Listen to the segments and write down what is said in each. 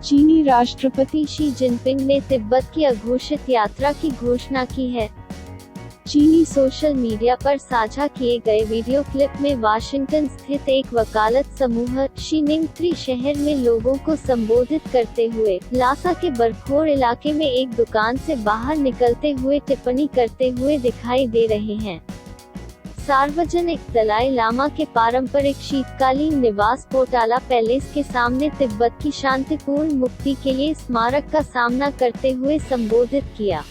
चीनी राष्ट्रपति Xi Jinping ने तिब्बत की अघोषित यात्रा की घोषणा की है। चीनी सोशल मीडिया पर साझा किए गए वीडियो क्लिप में वाशिंगटन स्थित एक वकालत समूह शीनिंग-3 शहर में लोगों को संबोधित करते हुए लासा के बर्फोर इलाके में एक दुकान से बाहर निकलते हुए टिप्पणी करते हुए दिखाई दे रहे हैं। सार्वजनिक दलाई लामा के पारंपरिक शीतकालीन निवास पोटाला पैलेस के सामने तिब्बत की शांतिपूर्ण मुक्ति के लिए स्मारक का सामना करते हुए संबोधित किया।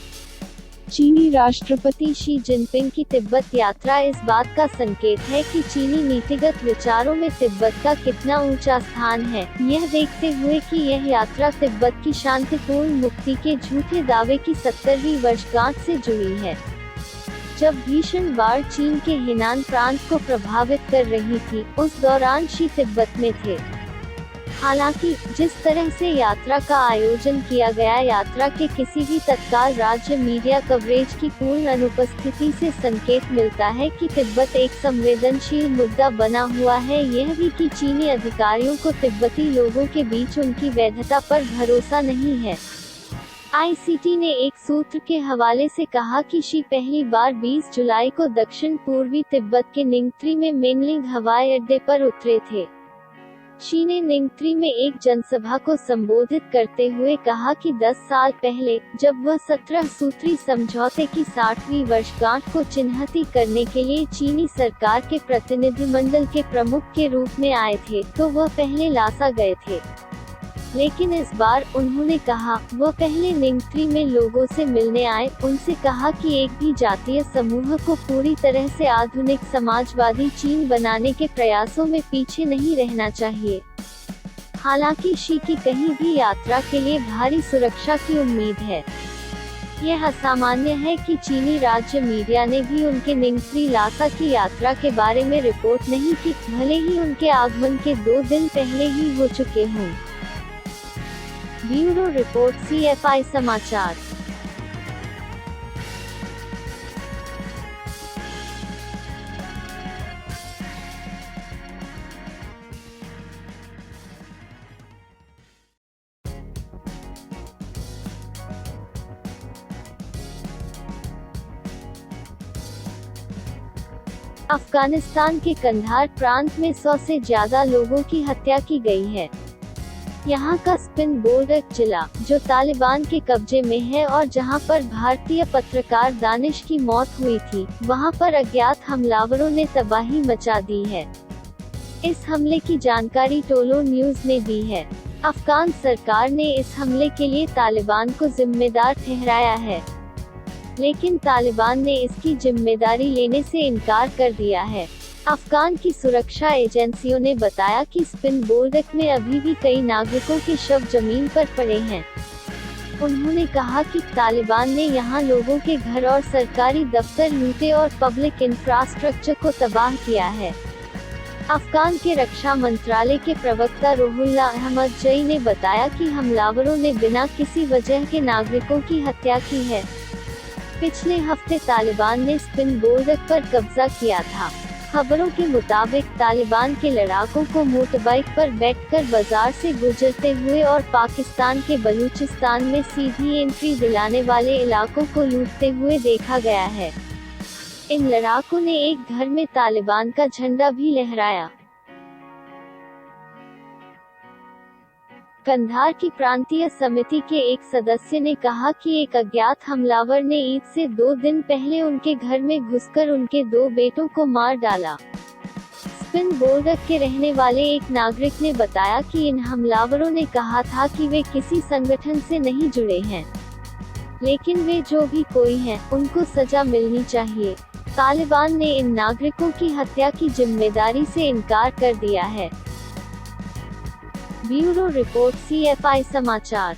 चीनी राष्ट्रपति शी जिनपिंग की तिब्बत यात्रा इस बात का संकेत है कि चीनी नीतिगत विचारों में तिब्बत का कितना ऊंचा स्थान है, यह देखते हुए कि यह यात्रा तिब्बत की शांतिपूर्ण मुक्ति के झूठे दावे की 70वीं वर्षगांठ से जुड़ी है। जब भीषण बाढ़ चीन के हेनान प्रांत को प्रभावित कर रही थी, उस दौरान शी तिब्बत में थे। हालांकि जिस तरह से यात्रा का आयोजन किया गया, यात्रा के किसी भी तत्काल राज्य मीडिया कवरेज की पूर्ण अनुपस्थिति से संकेत मिलता है कि तिब्बत एक संवेदनशील मुद्दा बना हुआ है। यह भी कि चीनी अधिकारियों को तिब्बती लोगों के बीच उनकी वैधता पर भरोसा नहीं है। ICT ने एक सूत्र के हवाले से कहा कि शी पहली बार 20 जुलाई को दक्षिण पूर्वी तिब्बत के निंगथ्री में मेनलिंग हवाई अड्डे पर उतरे थे। शी ने निंगथ्री में एक जनसभा को संबोधित करते हुए कहा कि 10 साल पहले, जब वह 17 सूत्री समझौते की 60वीं वर्षगांठ को चिन्हित करने के लिए चीनी सरकार के प्रतिनिधिमंडल के प्रमुख के रूप में आए थे, तो वह पहले लासा गए थे। लेकिन इस बार उन्होंने कहा, वह पहले निंगथ्री में लोगों से मिलने आए, उनसे कहा कि एक भी जातीय समूह को पूरी तरह से आधुनिक समाजवादी चीन बनाने के प्रयासों में पीछे नहीं रहना चाहिए। हालांकि शी की कहीं भी यात्रा के लिए भारी सुरक्षा की उम्मीद है। यह असामान्य है कि चीनी राज्य मीडिया ने भी उनके निंगथ्री लासा की यात्रा के बारे में रिपोर्ट नहीं की, भले ही उनके आगमन के 2 दिन पहले ही हो चुके हों। ब्यूरो रिपोर्ट CFI समाचार। अफगानिस्तान के कंधार प्रांत में 100 से ज्यादा लोगों की हत्या की गई है। यहाँ का स्पिन बोर्डक जिला, जो तालिबान के कब्जे में है और जहाँ पर भारतीय पत्रकार दानिश की मौत हुई थी, वहाँ पर अज्ञात हमलावरों ने तबाही मचा दी है। इस हमले की जानकारी टोलो न्यूज ने दी है। अफगान सरकार ने इस हमले के लिए तालिबान को जिम्मेदार ठहराया है, लेकिन तालिबान ने इसकी जिम्मेदारी लेने से इनकार कर दिया है। अफगान की सुरक्षा एजेंसियों ने बताया कि स्पिन बोर्डक में अभी भी कई नागरिकों के शव जमीन पर पड़े हैं। उन्होंने कहा कि तालिबान ने यहां लोगों के घर और सरकारी दफ्तर लूटे और पब्लिक इंफ्रास्ट्रक्चर को तबाह किया है। अफगान के रक्षा मंत्रालय के प्रवक्ता रुहुल्ला अहमद जई ने बताया कि हमलावरों ने बिना किसी वजह के नागरिकों की हत्या की है। पिछले हफ्ते तालिबान ने स्पिन बोर्डक पर कब्जा किया था। खबरों के मुताबिक तालिबान के लड़ाकों को मोटरबाइक पर बैठकर बाजार से गुजरते हुए और पाकिस्तान के बलूचिस्तान में सीधी एंट्री दिलाने वाले इलाकों को लूटते हुए देखा गया है। इन लड़ाकों ने एक घर में तालिबान का झंडा भी लहराया। कंधार की प्रांतीय समिति के एक सदस्य ने कहा कि एक अज्ञात हमलावर ने ईद से 2 दिन पहले उनके घर में घुसकर उनके 2 बेटों को मार डाला। स्पिन बोर्डक के रहने वाले एक नागरिक ने बताया कि इन हमलावरों ने कहा था कि वे किसी संगठन से नहीं जुड़े हैं, लेकिन वे जो भी कोई हैं, उनको सजा मिलनी चाहिए। तालिबान ने इन नागरिकों की हत्या की जिम्मेदारी से इनकार कर दिया है। ब्यूरो रिपोर्ट CFI समाचार।